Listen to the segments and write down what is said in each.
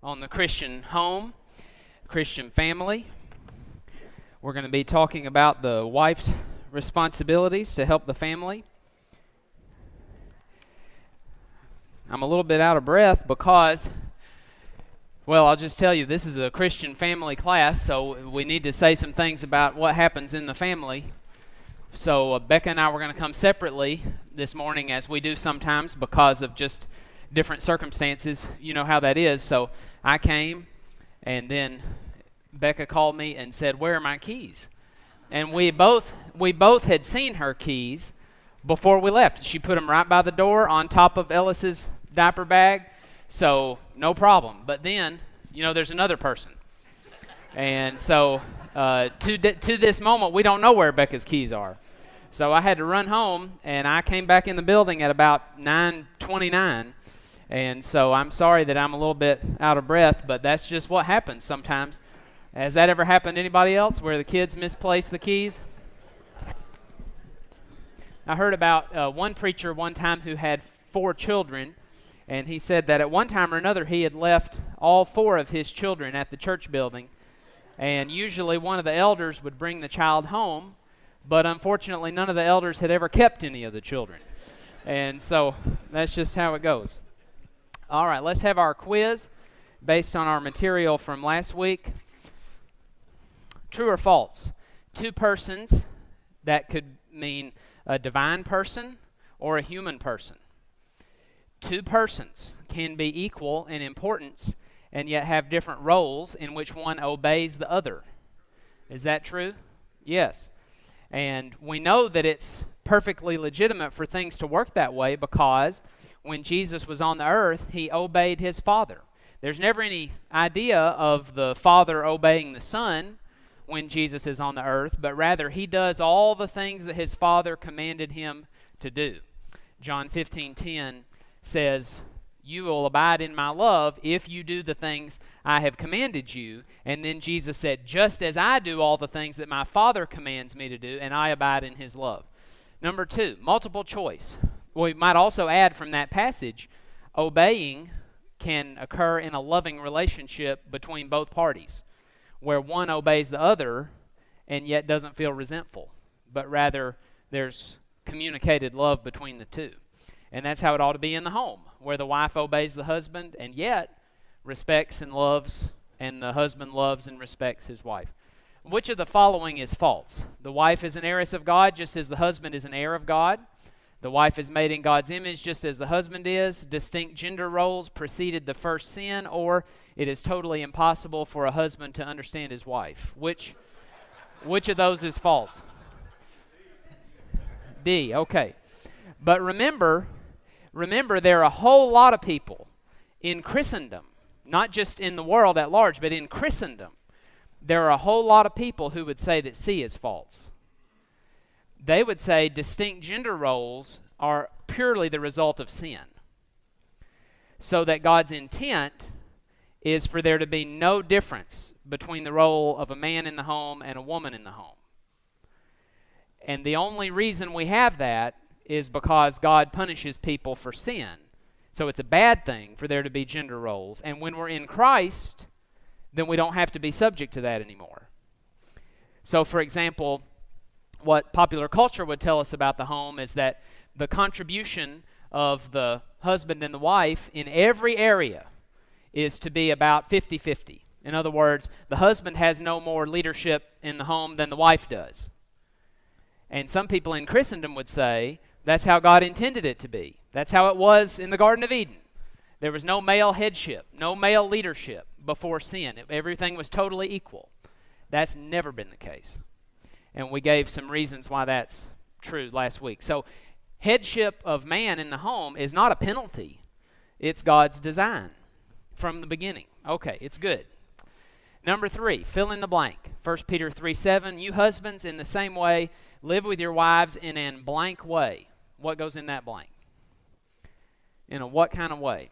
on the Christian home, Christian family. We're going to be talking about the wife's responsibilities to help the family. I'm a little bit out of breath because, well, I'll just tell you, this is a Christian family class, so we need to say some things about what happens in the family. So Becca and I were going to come separately this morning, as we do sometimes because of just different circumstances. You know how that is. So I came, and then Becca called me and said, "Where are my keys?" And we both had seen her keys before we left. She put them right by the door on top of Ellis's diaper bag, so no problem. But then, there's another person. And so to this moment, we don't know where Becca's keys are. So I had to run home, and I came back in the building at about 9:29. And so I'm sorry that I'm a little bit out of breath, but that's just what happens sometimes. Has that ever happened to anybody else, where the kids misplace the keys? I heard about one preacher one time who had 4 children, and he said that at one time or another he had left all 4 of his children at the church building, and usually one of the elders would bring the child home, but unfortunately none of the elders had ever kept any of the children. And so that's just how it goes. All right, let's have our quiz based on our material from last week. True or false? 2 persons, that could mean a divine person or a human person. 2 persons can be equal in importance and yet have different roles in which one obeys the other. Is that true? Yes. And we know that it's perfectly legitimate for things to work that way because when Jesus was on the earth, he obeyed his Father. There's never any idea of the Father obeying the Son when Jesus is on the earth, but rather he does all the things that his Father commanded him to do. John 15:10 says, "You will abide in my love if you do the things I have commanded you." And then Jesus said, "Just as I do all the things that my Father commands me to do, and I abide in his love." Number 2, multiple choice. We might also add from that passage, obeying can occur in a loving relationship between both parties, where one obeys the other and yet doesn't feel resentful, but rather there's communicated love between the two. And that's how it ought to be in the home, where the wife obeys the husband and yet respects and loves, and the husband loves and respects his wife. Which of the following is false? The wife is an heiress of God just as the husband is an heir of God. The wife is made in God's image just as the husband is. Distinct gender roles preceded the first sin, or it is totally impossible for a husband to understand his wife. Which of those is false? D, okay. But remember there are a whole lot of people in Christendom, not just in the world at large, but in Christendom, there are a whole lot of people who would say that C is false. They would say distinct gender roles are purely the result of sin, so that God's intent is for there to be no difference between the role of a man in the home and a woman in the home. And the only reason we have that is because God punishes people for sin. So it's a bad thing for there to be gender roles. And when we're in Christ, then we don't have to be subject to that anymore. So, for example, what popular culture would tell us about the home is that the contribution of the husband and the wife in every area is to be about 50-50. In other words, the husband has no more leadership in the home than the wife does. And some people in Christendom would say that's how God intended it to be. That's how it was in the Garden of Eden. There was no male headship, no male leadership before sin. Everything was totally equal. That's never been the case. And we gave some reasons why that's true last week. So headship of man in the home is not a penalty. It's God's design from the beginning. Okay, it's good. Number 3, fill in the blank. 1 Peter 3:7, you husbands in the same way live with your wives in an blank way. What goes in that blank? In a what kind of way?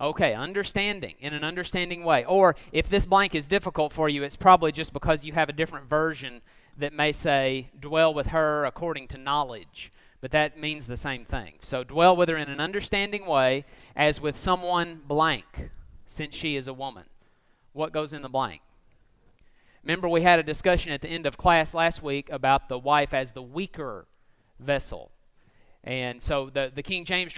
Okay, understanding, in an understanding way. Or if this blank is difficult for you, it's probably just because you have a different version that may say, dwell with her according to knowledge. but that means the same thing. So dwell with her in an understanding way, as with someone blank, since she is a woman. What goes in the blank? Remember, we had a discussion at the end of class last week about the wife as the weaker vessel. And so the King James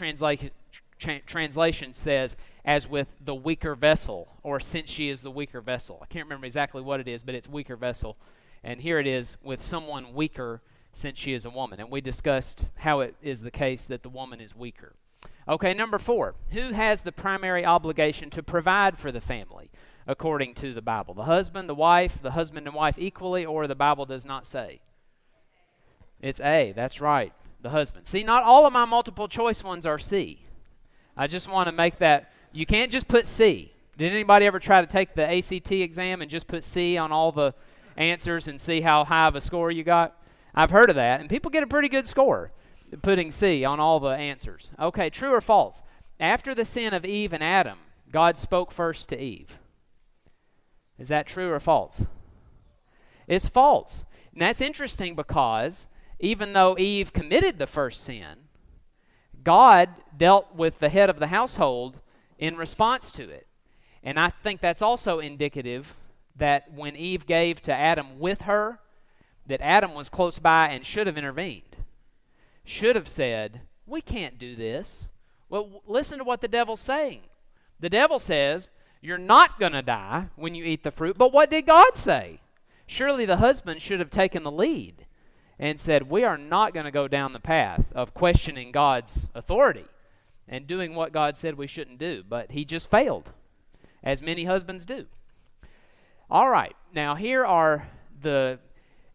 translation says, as with the weaker vessel, or since she is the weaker vessel. I can't remember exactly what it is, but it's weaker vessel. And here it is, with someone weaker, since she is a woman. And we discussed how it is the case that the woman is weaker. Okay, number 4. Who has the primary obligation to provide for the family, according to the Bible? The husband, the husband and wife equally, or the Bible does not say? It's A, that's right, the husband. See, not all of my multiple choice ones are C. I just want to make that, you can't just put C. Did anybody ever try to take the ACT exam and just put C on all the answers and see how high of a score you got? I've heard of that, and people get a pretty good score putting C on all the answers. Okay, true or false? After the sin of Eve and Adam, God spoke first to Eve. Is that true or false? It's false. And that's interesting because even though Eve committed the first sin, God dealt with the head of the household in response to it. And I think that's also indicative that when Eve gave to Adam with her, that Adam was close by and should have intervened. Should have said, we can't do this. Well, listen to what the devil's saying. The devil says, you're not going to die when you eat the fruit. But what did God say? Surely the husband should have taken the lead and said, we are not going to go down the path of questioning God's authority and doing what God said we shouldn't do. But he just failed, as many husbands do. All right, now here are the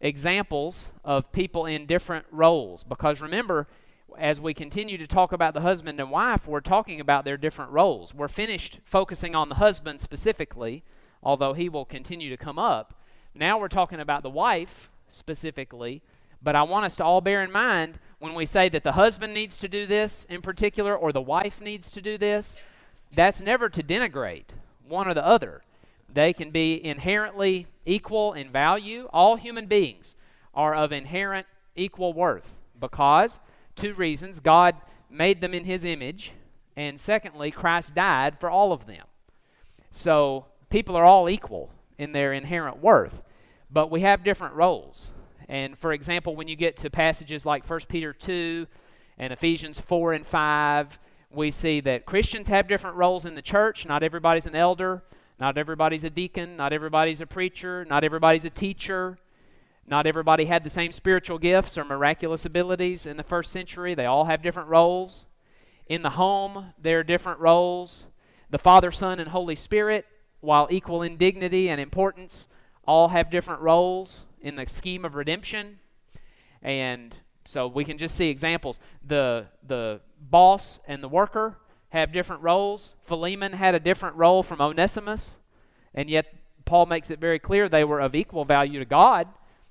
examples of people in different roles, because remember, as we continue to talk about the husband and wife, we're talking about their different roles. We're finished focusing on the husband specifically, although he will continue to come up. Now we're talking about the wife specifically, but I want us to all bear in mind when we say that the husband needs to do this in particular, or the wife needs to do this, that's never to denigrate one or the other. They can be inherently equal in value. All human beings are of inherent equal worth because 2 reasons. God made them in his image, and secondly, Christ died for all of them. So people are all equal in their inherent worth, but we have different roles. And for example, when you get to passages like 1 Peter 2 and Ephesians 4 and 5, we see that Christians have different roles in the church. Not everybody's an elder. Not everybody's a deacon. Not everybody's a preacher. Not everybody's a teacher. Not everybody had the same spiritual gifts or miraculous abilities in the first century. They all have different roles. In the home, there are different roles. The Father, Son, and Holy Spirit, while equal in dignity and importance, all have different roles in the scheme of redemption. And so we can just see examples. The boss and the worker have different roles. Philemon had a different role from Onesimus, and yet Paul makes it very clear they were of equal value to God,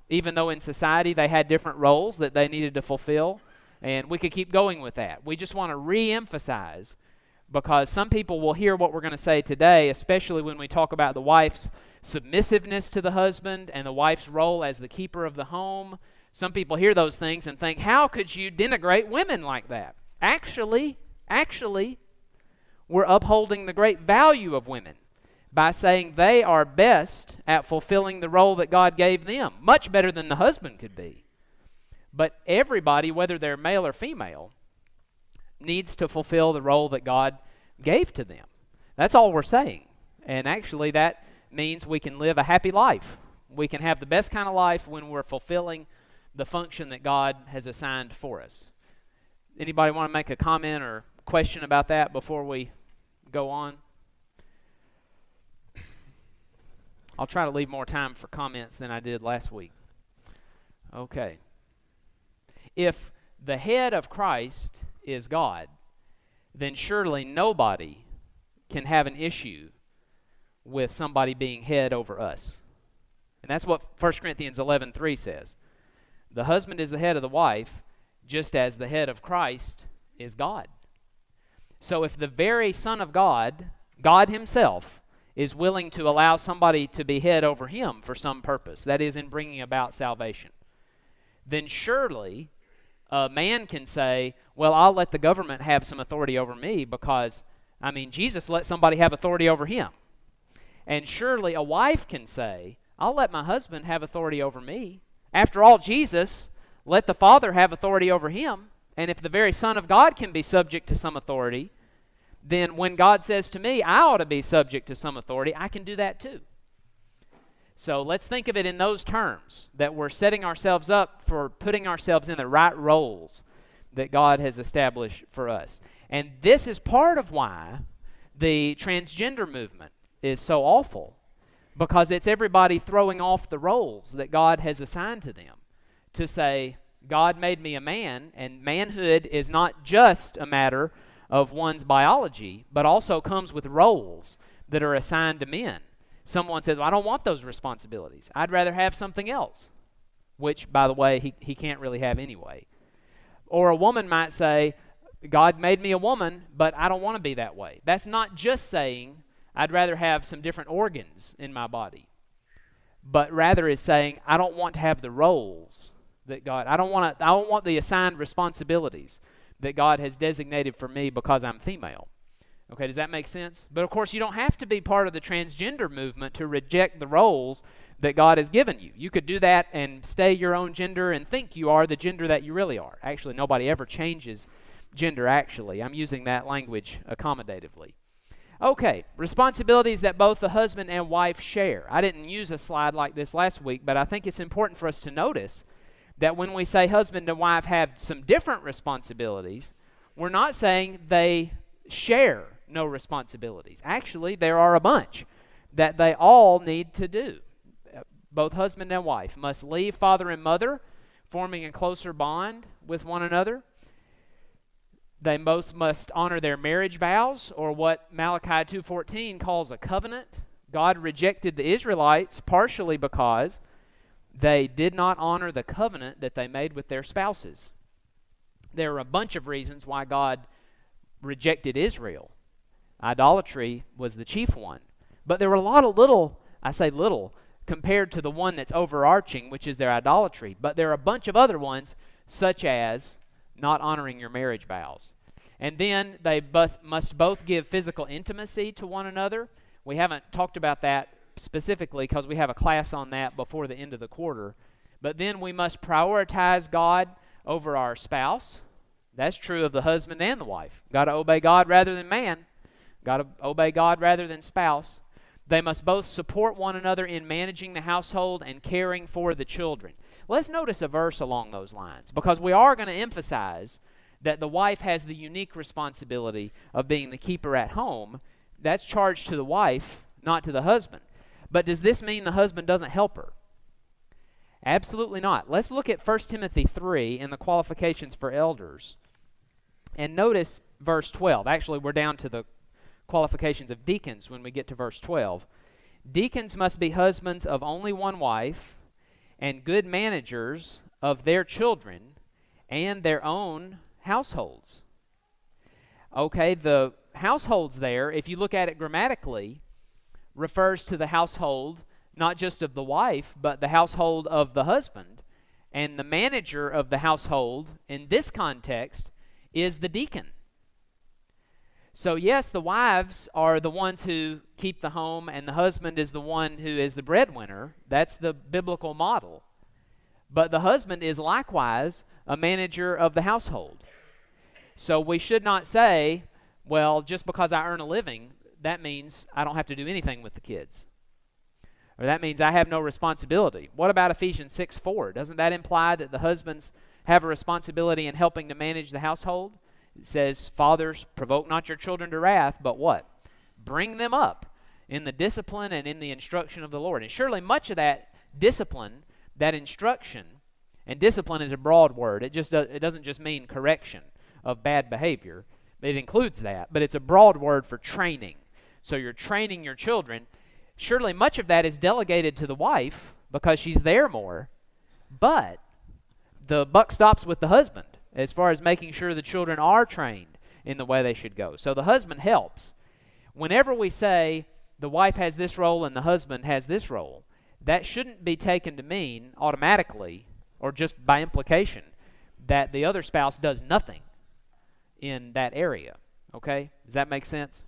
even though in society they had different roles that they needed to fulfill. And we could keep going with that. We just want to re-emphasize, because some people will hear what we're going to say today, especially when we talk about the wife's submissiveness to the husband and the wife's role as the keeper of the home. Some people hear those things and think, how could you denigrate women like that? Actually, we're upholding the great value of women by saying they are best at fulfilling the role that God gave them, much better than the husband could be. But everybody, whether they're male or female, needs to fulfill the role that God gave to them. That's all we're saying. And actually that means we can live a happy life. We can have the best kind of life when we're fulfilling the function that God has assigned for us. Anybody want to make a comment or question about that before we go on? I'll try to leave more time for comments than I did last week. Okay. If the head of Christ is God, then surely nobody can have an issue with somebody being head over us. And that's what 1 Corinthians 11:3 says. The husband is the head of the wife, just as the head of Christ is God. So if the very Son of God, God himself, is willing to allow somebody to be head over him for some purpose, that is in bringing about salvation, then surely a man can say, well, I'll let the government have some authority over me because, Jesus let somebody have authority over him. And surely a wife can say, I'll let my husband have authority over me. After all, Jesus let the Father have authority over him. And if the very Son of God can be subject to some authority, then when God says to me, I ought to be subject to some authority, I can do that too. So let's think of it in those terms, that we're setting ourselves up for putting ourselves in the right roles that God has established for us. And this is part of why the transgender movement is so awful, because it's everybody throwing off the roles that God has assigned to them to say, God made me a man, and manhood is not just a matter of one's biology, but also comes with roles that are assigned to men. Someone says, well, I don't want those responsibilities. I'd rather have something else, which, by the way, he can't really have anyway. Or a woman might say, God made me a woman, but I don't want to be that way. That's not just saying, I'd rather have some different organs in my body, but rather is saying, I don't want to have the roles that God, I don't want the assigned responsibilities that God has designated for me because I'm female. Okay, does that make sense? But of course, you don't have to be part of the transgender movement to reject the roles that God has given you. You could do that and stay your own gender and think you are the gender that you really are. Actually, nobody ever changes gender, actually. I'm using that language accommodatively. Okay, responsibilities that both the husband and wife share. I didn't use a slide like this last week, but I think it's important for us to notice that when we say husband and wife have some different responsibilities, we're not saying they share no responsibilities. Actually, there are a bunch that they all need to do. Both husband and wife must leave father and mother, forming a closer bond with one another. They both must honor their marriage vows, or what Malachi 2:14 calls a covenant. God rejected the Israelites partially because they did not honor the covenant that they made with their spouses. There are a bunch of reasons why God rejected Israel. Idolatry was the chief one. But there were a lot of little, I say little, compared to the one that's overarching, which is their idolatry. But there are a bunch of other ones, such as not honoring your marriage vows. And then they must both give physical intimacy to one another. We haven't talked about that specifically because we have a class on that before the end of the quarter. But then we must prioritize God over our spouse. That's true of the husband and the wife. Got to obey God rather than man. Got to obey God rather than spouse. They must both support one another in managing the household and caring for the children. Let's notice a verse along those lines, because we are going to emphasize that the wife has the unique responsibility of being the keeper at home. That's charged to the wife, not to the husband. But does this mean the husband doesn't help her? Absolutely not. Let's look at 1 Timothy 3 in the qualifications for elders. And notice verse 12. Actually, we're down to the qualifications of deacons when we get to verse 12. Deacons must be husbands of only one wife and good managers of their children and their own households. Okay, the households there, if you look at it grammatically, refers to the household not just of the wife, but the household of the husband. And the manager of the household in this context is the deacon. So yes, the wives are the ones who keep the home, and the husband is the one who is the breadwinner. That's the biblical model. But the husband is likewise a manager of the household. So we should not say, well, just because I earn a living, that means I don't have to do anything with the kids. Or that means I have no responsibility. What about Ephesians 6:4? Doesn't that imply that the husbands have a responsibility in helping to manage the household? It says, fathers, provoke not your children to wrath, but what? Bring them up in the discipline and in the instruction of the Lord. And surely much of that discipline, that instruction, and discipline is a broad word. It doesn't just mean correction of bad behavior. It includes that, but it's a broad word for training. So you're training your children. Surely much of that is delegated to the wife because she's there more, but the buck stops with the husband as far as making sure the children are trained in the way they should go. So the husband helps. Whenever we say the wife has this role and the husband has this role, that shouldn't be taken to mean automatically or just by implication that the other spouse does nothing in that area. Okay? Does that make sense?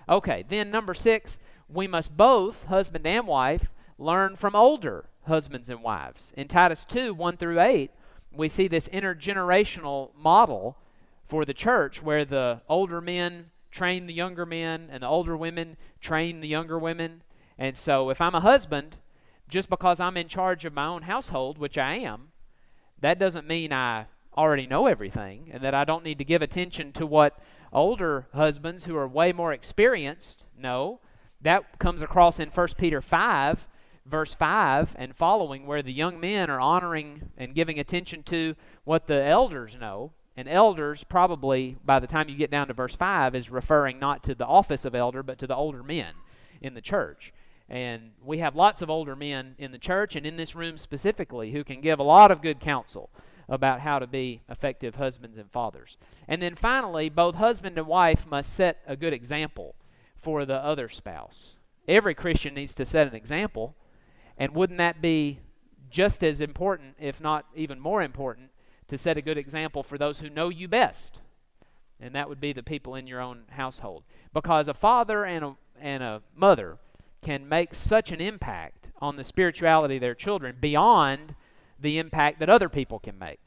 Okay, then number 6, we must both, husband and wife, learn from older husbands and wives. In Titus 2, 1 through 8, we see this intergenerational model for the church where the older men train the younger men and the older women train the younger women. And so if I'm a husband, just because I'm in charge of my own household, which I am, that doesn't mean I already know everything and that I don't need to give attention to what older husbands who are way more experienced know. That comes across in 1 Peter 5, verse 5 and following, where the young men are honoring and giving attention to what the elders know. And elders, probably by the time you get down to verse 5, is referring not to the office of elder, but to the older men in the church. And we have lots of older men in the church and in this room specifically who can give a lot of good counsel about how to be effective husbands and fathers. And then finally, both husband and wife must set a good example for the other spouse. Every Christian needs to set an example, and wouldn't that be just as important, if not even more important, to set a good example for those who know you best? And that would be the people in your own household. Because a father and a mother can make such an impact on the spirituality of their children beyond the impact that other people can make.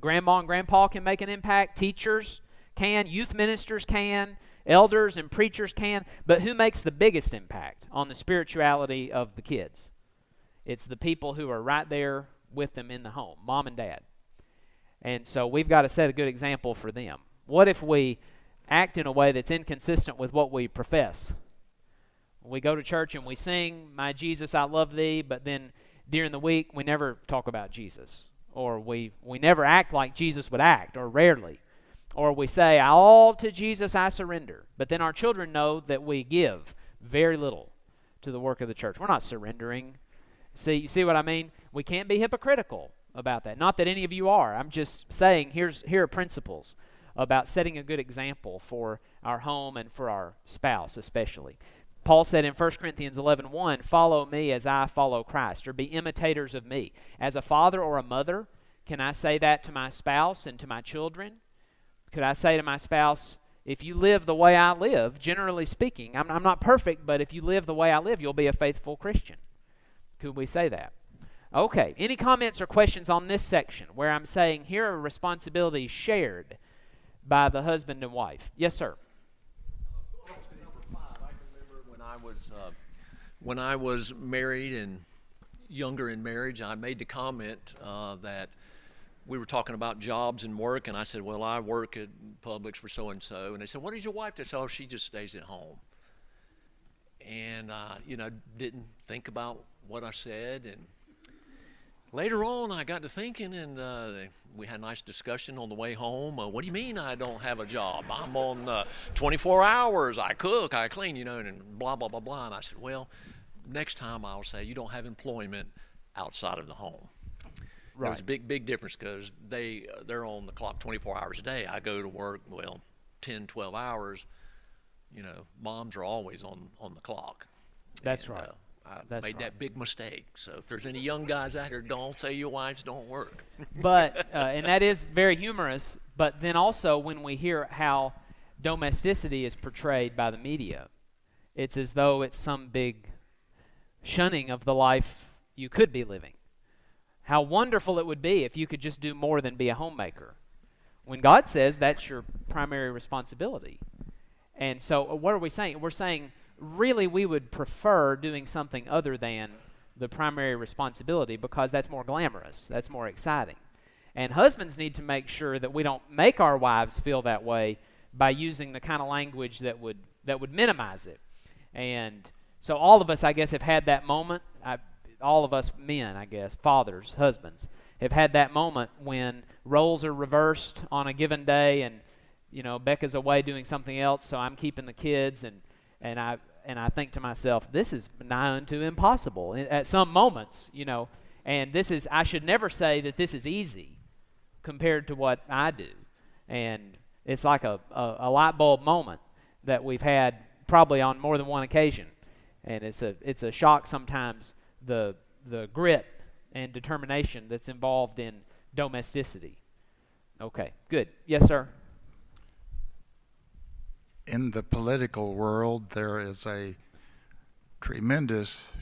Grandma and grandpa can make an impact. Teachers can. Youth ministers can. Elders and preachers can. But who makes the biggest impact on the spirituality of the kids? It's the people who are right there with them in the home, mom and dad. And so we've got to set a good example for them. What if we act in a way that's inconsistent with what we profess? We go to church and we sing, "My Jesus, I love thee," but then during the week we never talk about Jesus. Or we never act like Jesus would act, or rarely. Or we say, "All to Jesus I surrender." But then our children know that we give very little to the work of the church. We're not surrendering. You see what I mean? We can't be hypocritical about that. Not that any of you are. I'm just saying here are principles about setting a good example for our home and for our spouse especially. Paul said in 1 Corinthians 11:1, "Follow me as I follow Christ," or be imitators of me. As a father or a mother, can I say that to my spouse and to my children? Could I say to my spouse, if you live the way I live, generally speaking, I'm not perfect, but if you live the way I live, you'll be a faithful Christian? Could we say that? Okay, any comments or questions on this section where I'm saying here are responsibilities shared by the husband and wife? Yes, sir. Number 5, I can remember when I was married and younger in marriage, I made the comment that we were talking about jobs and work, and I said, well, I work at Publix for so-and-so. And they said, what does your wife do? I said, oh, she just stays at home. And, didn't think about what I said. And later on, I got to thinking, and we had a nice discussion on the way home. What do you mean I don't have a job? I'm on 24 hours. I cook, I clean, and blah, blah, blah, blah. And I said, well, next time I'll say you don't have employment outside of the home. Right. There's a big difference because they're on the clock 24 hours a day. I go to work, 10, 12 hours. Moms are always on the clock. That's right. I made that big mistake. So if there's any young guys out here, don't say your wives don't work. But, and that is very humorous, but then also when we hear how domesticity is portrayed by the media, it's as though it's some big shunning of the life you could be living. How wonderful it would be if you could just do more than be a homemaker, when God says that's your primary responsibility. And so what are we saying? We're saying really we would prefer doing something other than the primary responsibility because that's more glamorous, that's more exciting. And husbands need to make sure that we don't make our wives feel that way by using the kind of language that would minimize it. And so all of us, I guess, have had that moment. All of us men, I guess, fathers, husbands, have had that moment when roles are reversed on a given day and, Becca's away doing something else, so I'm keeping the kids, and I think to myself, this is nigh unto impossible at some moments, and I should never say that this is easy compared to what I do. And it's like a light bulb moment that we've had probably on more than one occasion. And it's a shock sometimes, the grit and determination that's involved in domesticity. Okay, good. Yes, sir? In the political world, there is a tremendous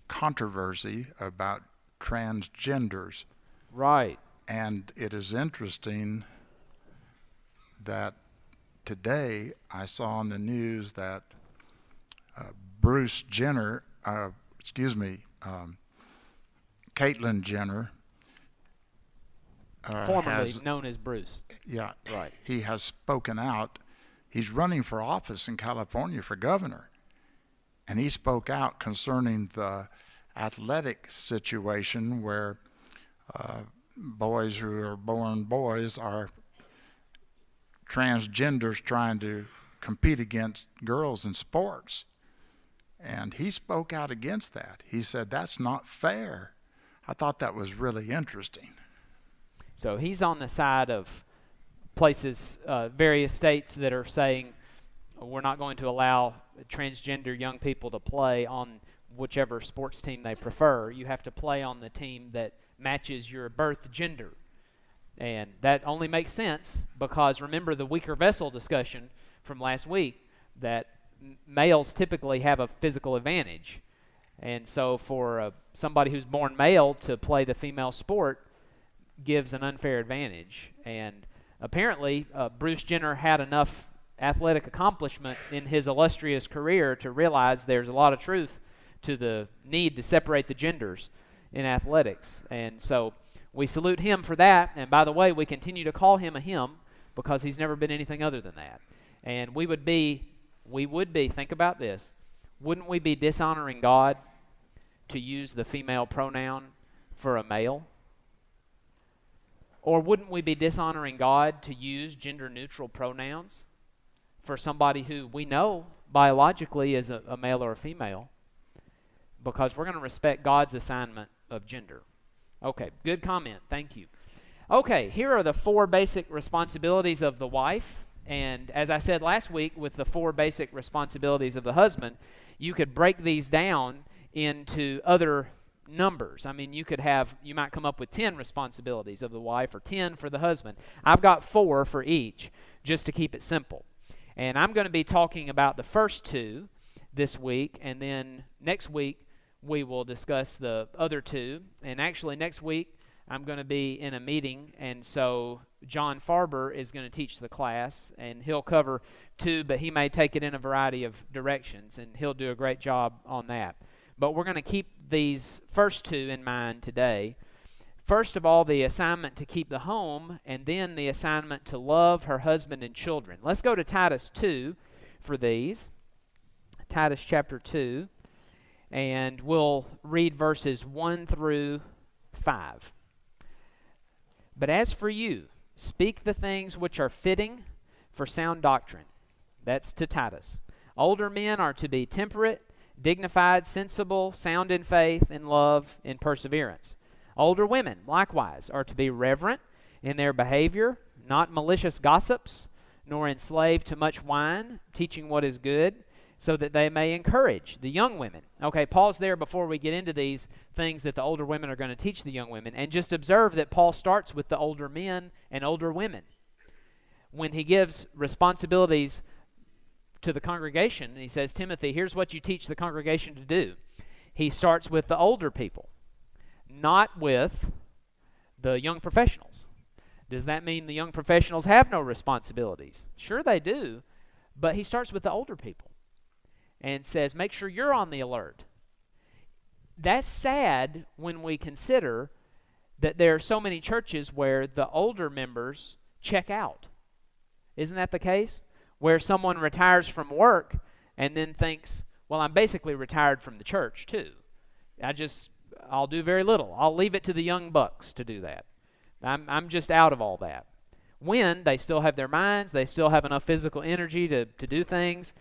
controversy about transgenders. Right. And it is interesting that today I saw on the news that Bruce Jenner, Caitlyn Jenner, formerly known as Bruce. Yeah, right. He has spoken out. He's running for office in California for governor, and he spoke out concerning the athletic situation where boys who are born boys are transgenders trying to compete against girls in sports. And he spoke out against that. He said, that's not fair. I thought that was really interesting. So he's on the side of places, various states that are saying we're not going to allow transgender young people to play on whichever sports team they prefer. You have to play on the team that matches your birth gender. And that only makes sense because remember the weaker vessel discussion from last week, that males typically have a physical advantage. And so for somebody who's born male to play the female sport gives an unfair advantage. And apparently Bruce Jenner had enough athletic accomplishment in his illustrious career to realize there's a lot of truth to the need to separate the genders in athletics. And so we salute him for that. And by the way, we continue to call him a him because he's never been anything other than that. And we would be, think about this, wouldn't we be dishonoring God to use the female pronoun for a male? Or wouldn't we be dishonoring God to use gender-neutral pronouns for somebody who we know biologically is a male or a female? Because we're going to respect God's assignment of gender. Okay, good comment. Thank you. Okay, here are the 4 basic responsibilities of the wife. And as I said last week with the 4 basic responsibilities of the husband, you could break these down into other numbers. I mean, you might come up with 10 responsibilities of the wife or 10 for the husband. I've got 4 for each just to keep it simple. And I'm going to be talking about the first 2 this week, and then next week we will discuss the other 2. And actually next week I'm going to be in a meeting, and so John Farber is going to teach the class, and he'll cover 2, but he may take it in a variety of directions, and he'll do a great job on that. But we're going to keep these first 2 in mind today. First of all, the assignment to keep the home, and then the assignment to love her husband and children. Let's go to Titus 2 for these. Titus chapter 2, and we'll read verses 1 through 5. But as for you, speak the things which are fitting for sound doctrine. That's to Titus. Older men are to be temperate, dignified, sensible, sound in faith, in love, in perseverance. Older women, likewise, are to be reverent in their behavior, not malicious gossips, nor enslaved to much wine, teaching what is good, so that they may encourage the young women. Okay, pause there before we get into these things that the older women are going to teach the young women, and just observe that Paul starts with the older men and older women. When he gives responsibilities to the congregation, and he says, Timothy, here's what you teach the congregation to do. He starts with the older people, not with the young professionals. Does that mean the young professionals have no responsibilities? Sure they do, but he starts with the older people and says, make sure you're on the alert. That's sad when we consider that there are so many churches where the older members check out. Isn't that the case? Where someone retires from work and then thinks, well, I'm basically retired from the church too. I'll do very little. I'll leave it to the young bucks to do that. I'm just out of all that. When they still have their minds, they still have enough physical energy to do things,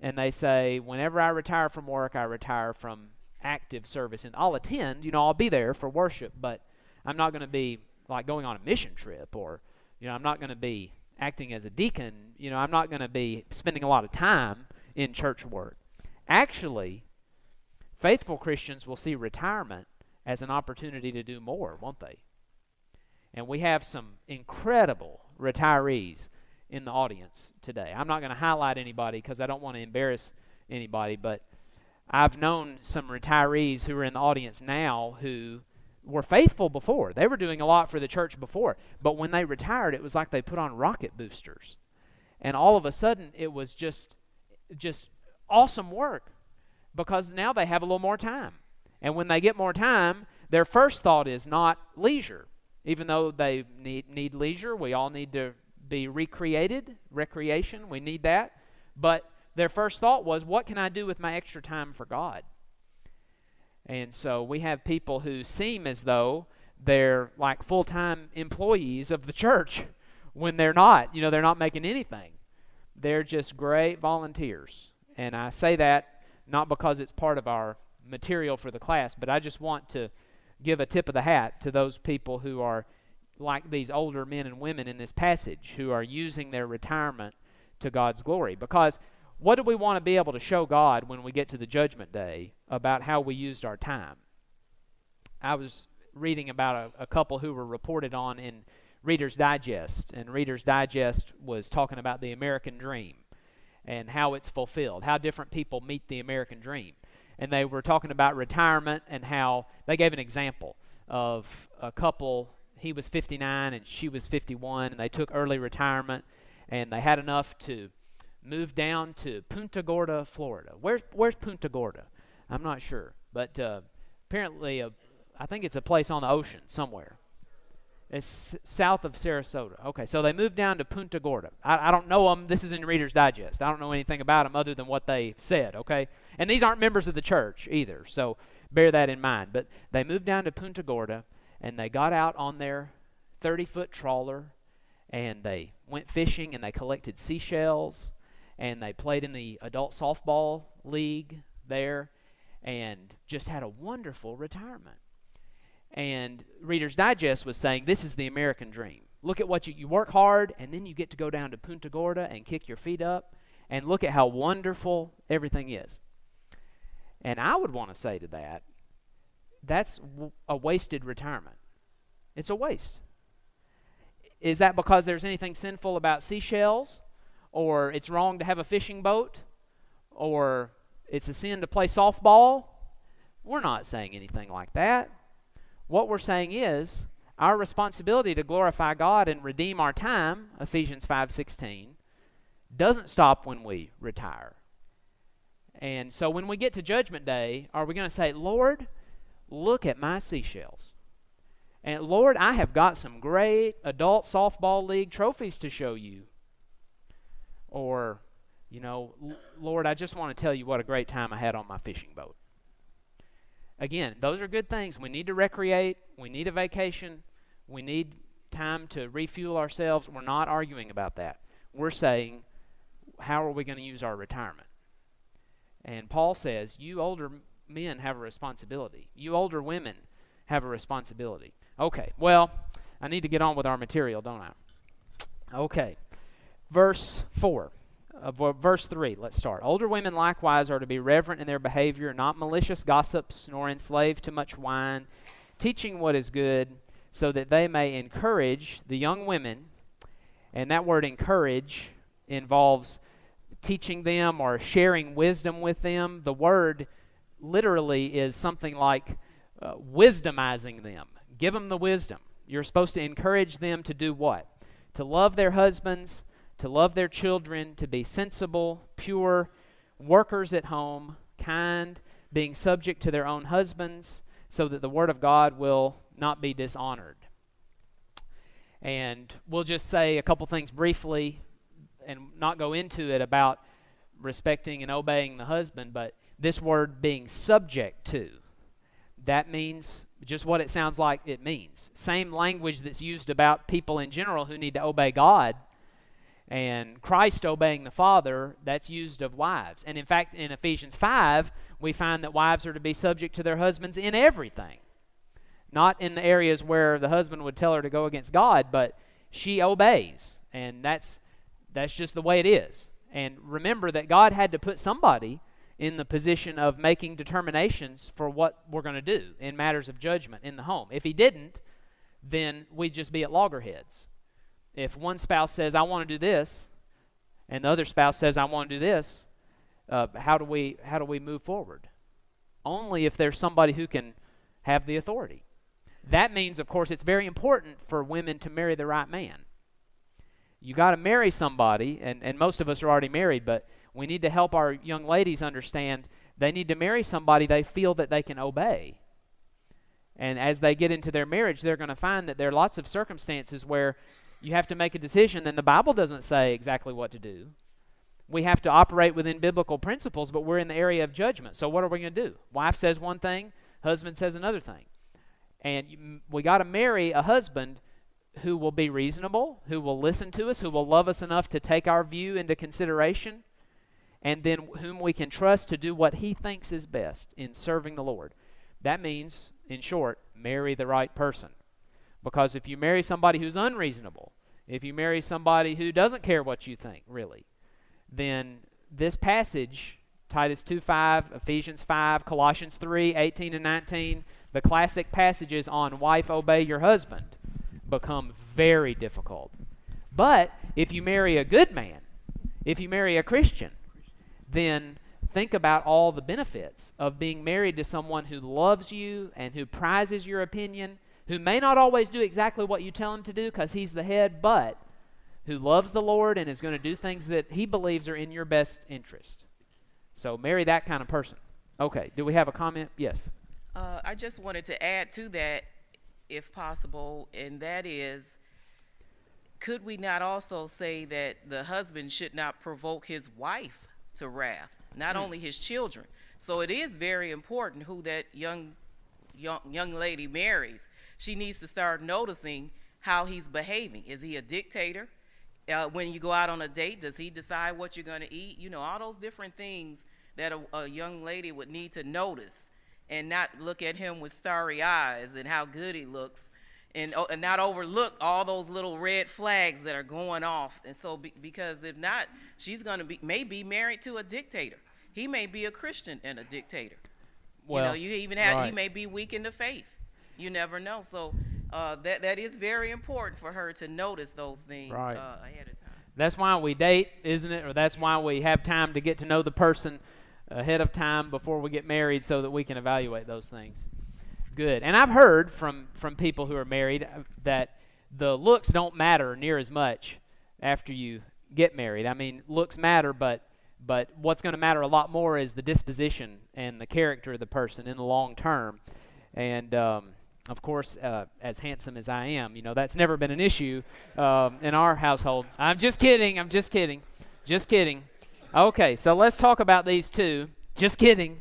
and they say, whenever I retire from work, I retire from active service. And I'll attend, I'll be there for worship, but I'm not going to be like going on a mission trip, or, I'm not going to be acting as a deacon. I'm not going to be spending a lot of time in church work. Actually, faithful Christians will see retirement as an opportunity to do more, won't they? And we have some incredible retirees in the audience today. I'm not going to highlight anybody because I don't want to embarrass anybody, but I've known some retirees who are in the audience now who were faithful before. They were doing a lot for the church before, but when they retired, it was like they put on rocket boosters. And all of a sudden, it was just awesome work because now they have a little more time. And when they get more time, their first thought is not leisure. Even though they need leisure, we all need to be recreation, we need that. But their first thought was, what can I do with my extra time for God? And so we have people who seem as though they're like full-time employees of the church when they're not. They're not making anything. They're just great volunteers. And I say that not because it's part of our material for the class, but I just want to give a tip of the hat to those people who are like these older men and women in this passage who are using their retirement to God's glory. Because what do we want to be able to show God when we get to the judgment day about how we used our time? I was reading about a couple who were reported on in Reader's Digest, and Reader's Digest was talking about the American dream and how it's fulfilled, how different people meet the American dream. And they were talking about retirement and how they gave an example of a couple. He was 59 and she was 51, and they took early retirement, and they had enough to move down to Punta Gorda, Florida. Where's Punta Gorda? I'm not sure, but apparently I think it's a place on the ocean somewhere. It's south of Sarasota. Okay, so they moved down to Punta Gorda. I don't know them. This is in Reader's Digest. I don't know anything about them other than what they said, okay? And these aren't members of the church either, so bear that in mind. But they moved down to Punta Gorda, and they got out on their 30-foot trawler, and they went fishing, and they collected seashells, and they played in the adult softball league there, and just had a wonderful retirement. And Reader's Digest was saying, this is the American dream. Look at what you work hard, and then you get to go down to Punta Gorda and kick your feet up, and look at how wonderful everything is. And I would want to say to that, that's a wasted retirement. It's a waste. Is that because there's anything sinful about seashells? Or it's wrong to have a fishing boat? Or it's a sin to play softball? We're not saying anything like that. What we're saying is our responsibility to glorify God and redeem our time, Ephesians 5:16, doesn't stop when we retire. And so when we get to Judgment Day, are we going to say, Lord, look at my seashells. And Lord, I have got some great adult softball league trophies to show you. Or, Lord, I just want to tell you what a great time I had on my fishing boat. Again, those are good things. We need to recreate. We need a vacation. We need time to refuel ourselves. We're not arguing about that. We're saying, how are we going to use our retirement? And Paul says, you older men have a responsibility. You older women have a responsibility. Okay, well, I need to get on with our material, don't I? Okay, verse 3, let's start. Older women likewise are to be reverent in their behavior, not malicious gossips, nor enslaved to much wine, teaching what is good, so that they may encourage the young women. And that word encourage involves teaching them or sharing wisdom with them. The word literally is something like wisdomizing them. Give them the wisdom. You're supposed to encourage them to do what? To love their husbands, to love their children, to be sensible, pure, workers at home, kind, being subject to their own husbands, so that the word of God will not be dishonored. And we'll just say a couple things briefly and not go into it about respecting and obeying the husband, but this word being subject to, that means just what it sounds like it means. Same language that's used about people in general who need to obey God, and Christ obeying the Father, that's used of wives. And in fact, in Ephesians 5, we find that wives are to be subject to their husbands in everything. Not in the areas where the husband would tell her to go against God, but she obeys. And that's just the way it is. And remember that God had to put somebody in the position of making determinations for what we're going to do in matters of judgment in the home. If he didn't, then we'd just be at loggerheads. If one spouse says, I want to do this, and the other spouse says, I want to do this, how do we move forward? Only if there's somebody who can have the authority. That means, of course, it's very important for women to marry the right man. You got to marry somebody, and most of us are already married, but we need to help our young ladies understand they need to marry somebody they feel that they can obey. And as they get into their marriage, they're going to find that there are lots of circumstances where you have to make a decision, and the Bible doesn't say exactly what to do. We have to operate within biblical principles, but we're in the area of judgment. So what are we going to do? Wife says one thing, husband says another thing. And we got to marry a husband who will be reasonable, who will listen to us, who will love us enough to take our view into consideration, and then whom we can trust to do what he thinks is best in serving the Lord. That means, in short, marry the right person. Because if you marry somebody who's unreasonable, if you marry somebody who doesn't care what you think, really, then this passage, Titus 2:5, Ephesians 5, Colossians 3:18 and 19, the classic passages on wife obey your husband, become very difficult. But if you marry a good man, if you marry a Christian, then think about all the benefits of being married to someone who loves you and who prizes your opinion, who may not always do exactly what you tell him to do because he's the head, but who loves the Lord and is going to do things that he believes are in your best interest. So marry that kind of person. Okay, do we have a comment? Yes. I just wanted to add to that, if possible, and that is, could we not also say that the husband should not provoke his wife to wrath, not only his children? So it is very important who that young lady marries. She needs to start noticing how he's behaving. Is he a dictator? When you go out on a date, does he decide what you're going to eat? You know, all those different things that a young lady would need to notice, and not look at him with starry eyes and how good he looks, and not overlook all those little red flags that are going off. And so because if not, she's going to may be married to a dictator. He may be a Christian and a dictator. Well, you even have right. He may be weak in the faith. You never know. So that is very important for her to notice those things Right. Ahead of time. That's why we date, isn't it? Or that's why we have time to get to know the person ahead of time before we get married, so that we can evaluate those things. Good. And I've heard from people who are married that the looks don't matter near as much after you get married. I mean, looks matter, but what's going to matter a lot more is the disposition and the character of the person in the long term. And of course, as handsome as I am, that's never been an issue in our household. I'm just kidding. Okay, so let's talk about these two. Just kidding.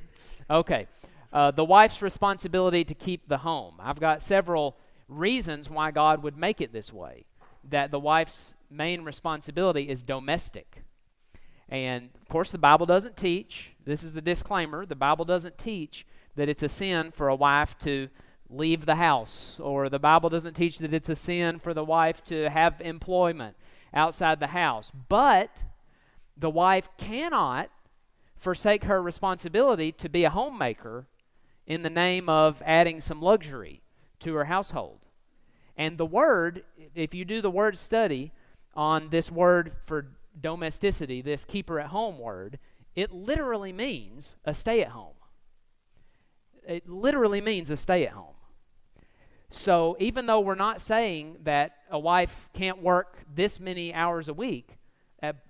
Okay, the wife's responsibility to keep the home. I've got several reasons why God would make it this way, that the wife's main responsibility is domestic. And, of course, the Bible doesn't teach, this is the disclaimer, the Bible doesn't teach that it's a sin for a wife to leave the house, or the Bible doesn't teach that it's a sin for the wife to have employment outside the house. But the wife cannot forsake her responsibility to be a homemaker in the name of adding some luxury to her household. And the word, if you do the word study on this word for domesticity, this keeper at home word, it literally means a stay-at-home. It literally means a stay-at-home. So even though we're not saying that a wife can't work this many hours a week,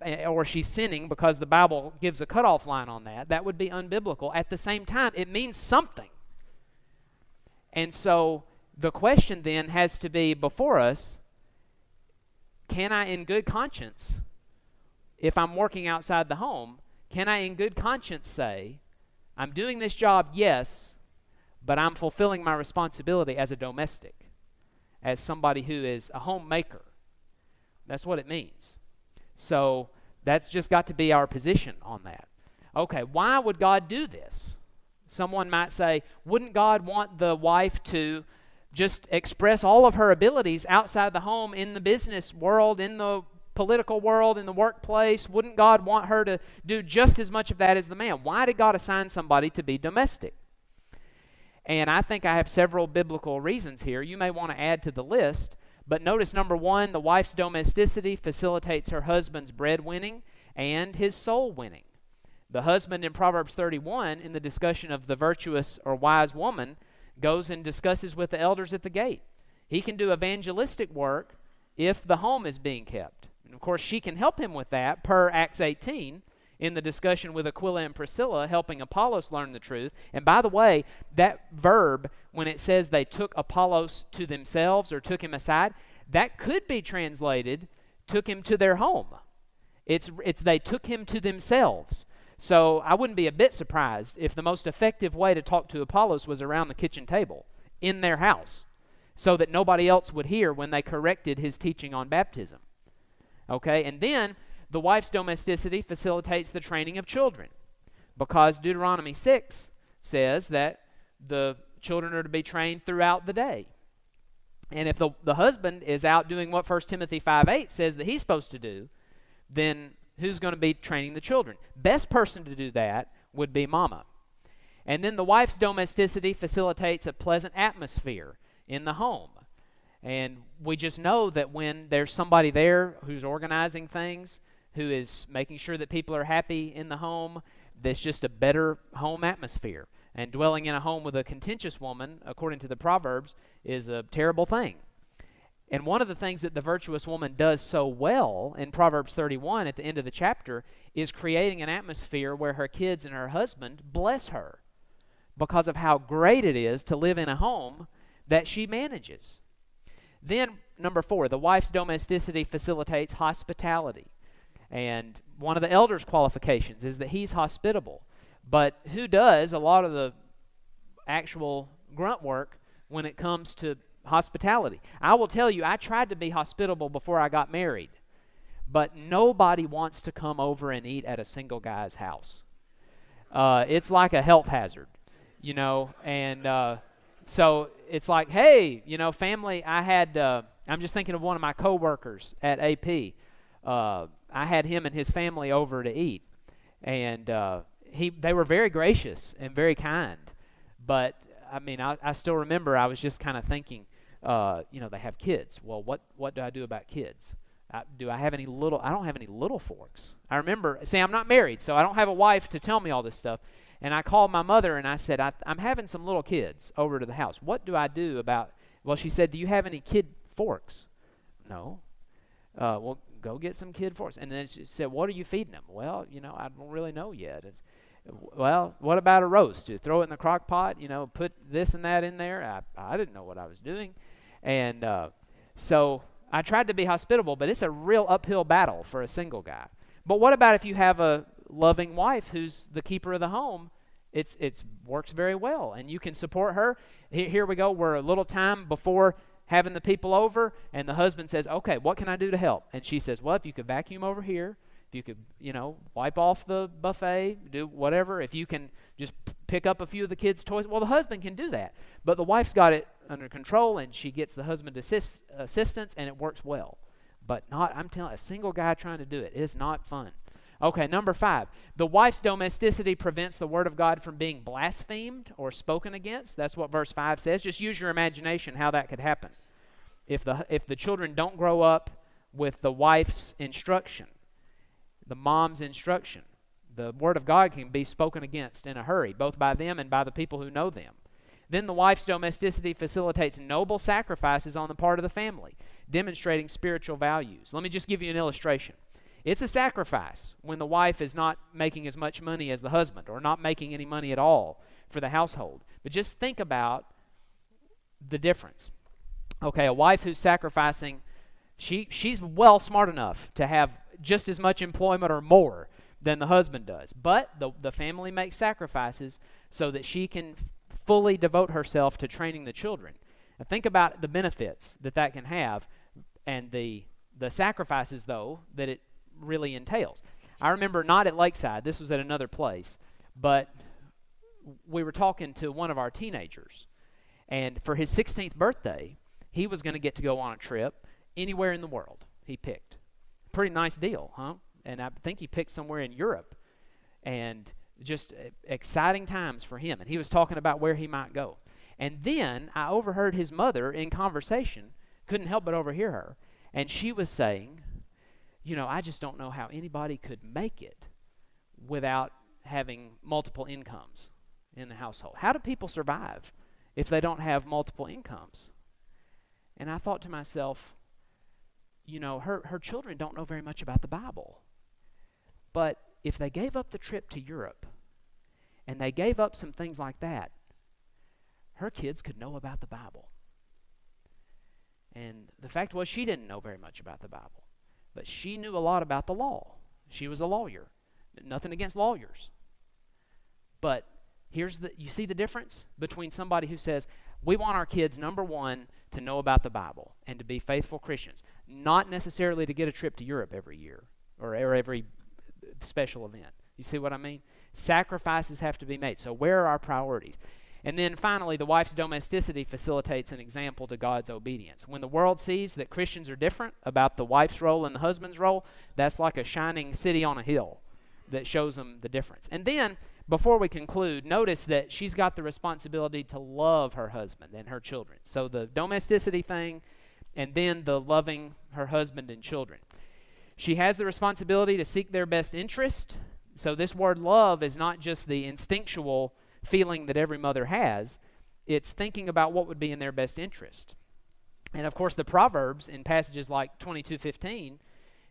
or she's sinning because the Bible gives a cutoff line on that would be unbiblical. At the same time, it means something. And so the question then has to be before us, can I in good conscience, if I'm working outside the home, can I in good conscience say, I'm doing this job, yes, but I'm fulfilling my responsibility as a domestic, as somebody who is a homemaker. That's what it means. So that's just got to be our position on that. Okay, why would God do this? Someone might say, wouldn't God want the wife to just express all of her abilities outside the home, in the business world, in the political world, in the workplace? Wouldn't God want her to do just as much of that as the man? Why did God assign somebody to be domestic? And I think I have several biblical reasons here. You may want to add to the list, but notice number one, the wife's domesticity facilitates her husband's breadwinning and his soul winning. The husband in Proverbs 31, in the discussion of the virtuous or wise woman, goes and discusses with the elders at the gate. He can do evangelistic work if the home is being kept. And of course, she can help him with that per Acts 18 in the discussion with Aquila and Priscilla, helping Apollos learn the truth. And by the way, that verb, when it says they took Apollos to themselves or took him aside, that could be translated, took him to their home. It's they took him to themselves. So I wouldn't be a bit surprised if the most effective way to talk to Apollos was around the kitchen table in their house, so that nobody else would hear when they corrected his teaching on baptism. Okay, and then the wife's domesticity facilitates the training of children, because Deuteronomy 6 says that the children are to be trained throughout the day. And if the husband is out doing what 1 Timothy 5:8 says that he's supposed to do, then who's going to be training the children? Best person to do that would be mama. And then the wife's domesticity facilitates a pleasant atmosphere in the home. And we just know that when there's somebody there who's organizing things, who is making sure that people are happy in the home, there's just a better home atmosphere. And dwelling in a home with a contentious woman, according to the Proverbs, is a terrible thing. And one of the things that the virtuous woman does so well in Proverbs 31 at the end of the chapter is creating an atmosphere where her kids and her husband bless her because of how great it is to live in a home that she manages. Then, number 4, the wife's domesticity facilitates hospitality. And one of the elders' qualifications is that he's hospitable. But who does a lot of the actual grunt work when it comes to hospitality? I will tell you, I tried to be hospitable before I got married, but nobody wants to come over and eat at a single guy's house. It's like a health hazard, you know, and so it's like, hey, you know, family, I'm just thinking of one of my coworkers at AP. I had him and his family over to eat, and they were very gracious and very kind. But I mean, I still remember I was just kind of thinking, you know, they have kids. Well, what do I do about kids? Do I have any little? I don't have any little forks. I remember, see, I'm not married, so I don't have a wife to tell me all this stuff. And I called my mother and I said, I'm having some little kids over to the house. What do I do about? Well, she said, do you have any kid forks? No. Well, go get some kid forks. And then she said, what are you feeding them? Well, you know, I don't really know yet. Well, what about a roast? Do you throw it in the crock pot? You know, put this and that in there? I didn't know what I was doing. And so I tried to be hospitable, but it's a real uphill battle for a single guy. But what about if you have a loving wife who's the keeper of the home? It works very well, and you can support her. Here we go. We're a little time before having the people over, and the husband says, okay, what can I do to help? And she says, well, if you could vacuum over here, if you could, you know, wipe off the buffet, do whatever, if you can just pick up a few of the kids' toys, well, the husband can do that. But the wife's got it under control, and she gets the husband assistance, and it works well. But I'm telling you, a single guy trying to do it is not fun. Okay, number 5, the wife's domesticity prevents the word of God from being blasphemed or spoken against. That's what verse 5 says. Just use your imagination how that could happen. If the children don't grow up with the wife's instruction, the mom's instruction, the word of God can be spoken against in a hurry, both by them and by the people who know them. Then the wife's domesticity facilitates noble sacrifices on the part of the family, demonstrating spiritual values. Let me just give you an illustration. It's a sacrifice when the wife is not making as much money as the husband or not making any money at all for the household. But just think about the difference. Okay, a wife who's sacrificing, she's well smart enough to have just as much employment or more than the husband does. But the family makes sacrifices so that she can fully devote herself to training the children. Now think about the benefits that can have and the sacrifices, though, that it really entails. I remember not at Lakeside, this was at another place, but we were talking to one of our teenagers, and for his 16th birthday, he was going to get to go on a trip anywhere in the world he picked. Pretty nice deal, huh? And I think he picked somewhere in Europe, and just exciting times for him, and he was talking about where he might go. And then I overheard his mother in conversation, couldn't help but overhear her, and she was saying, I just don't know how anybody could make it without having multiple incomes in the household. How do people survive if they don't have multiple incomes? And I thought to myself, her children don't know very much about the Bible. But if they gave up the trip to Europe and they gave up some things like that, her kids could know about the Bible. And the fact was, she didn't know very much about the Bible, but she knew a lot about the law. She was a lawyer. Nothing against lawyers. But you see the difference between somebody who says, we want our kids, number one, to know about the Bible and to be faithful Christians, not necessarily to get a trip to Europe every year or every special event. You see what I mean? Sacrifices have to be made. So where are our priorities? And then finally, the wife's domesticity facilitates an example to God's obedience. When the world sees that Christians are different about the wife's role and the husband's role, that's like a shining city on a hill that shows them the difference. And then, before we conclude, notice that she's got the responsibility to love her husband and her children. So the domesticity thing, and then the loving her husband and children. She has the responsibility to seek their best interest. So this word love is not just the instinctual feeling that every mother has. It's thinking about what would be in their best interest. And of course, the Proverbs in passages like 22:15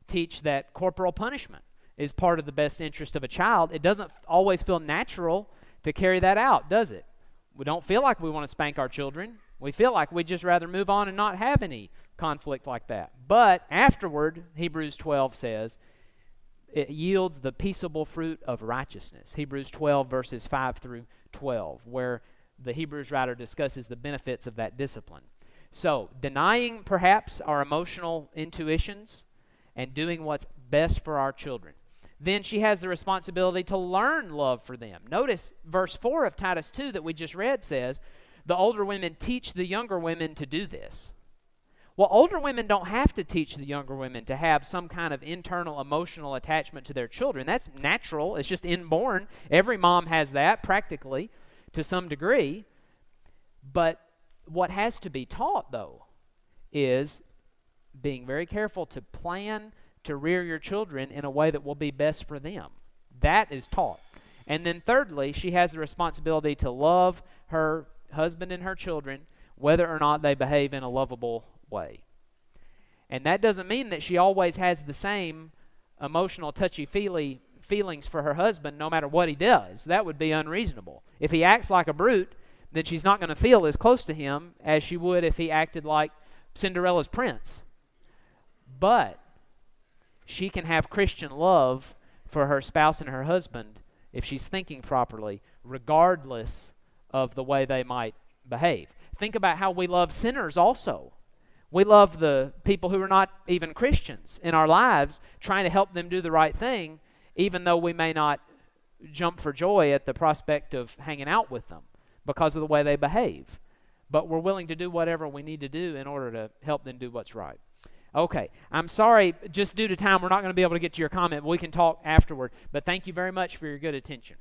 teach that corporal punishment is part of the best interest of a child. It doesn't always feel natural to carry that out, does it? We don't feel like we want to spank our children. We feel like we'd just rather move on and not have any conflict like that. But afterward, Hebrews 12 says, it yields the peaceable fruit of righteousness. Hebrews 12 verses 5 through 12, where the Hebrews writer discusses the benefits of that discipline. So, denying perhaps our emotional intuitions and doing what's best for our children. Then she has the responsibility to learn love for them. Notice verse 4 of Titus 2 that we just read says, the older women teach the younger women to do this. Well, older women don't have to teach the younger women to have some kind of internal emotional attachment to their children. That's natural. It's just inborn. Every mom has that practically to some degree. But what has to be taught, though, is being very careful to plan to rear your children in a way that will be best for them. That is taught. And then thirdly, she has the responsibility to love her husband and her children, whether or not they behave in a lovable way. And that doesn't mean that she always has the same emotional touchy-feely feelings for her husband no matter what he does. That would be unreasonable. If he acts like a brute, then she's not going to feel as close to him as she would if he acted like Cinderella's prince. But she can have Christian love for her spouse and her husband if she's thinking properly, regardless of the way they might behave. Think about how we love sinners also. We love the people who are not even Christians in our lives, trying to help them do the right thing, even though we may not jump for joy at the prospect of hanging out with them because of the way they behave. But we're willing to do whatever we need to do in order to help them do what's right. Okay, I'm sorry, just due to time, we're not going to be able to get to your comment. We can talk afterward, but thank you very much for your good attention.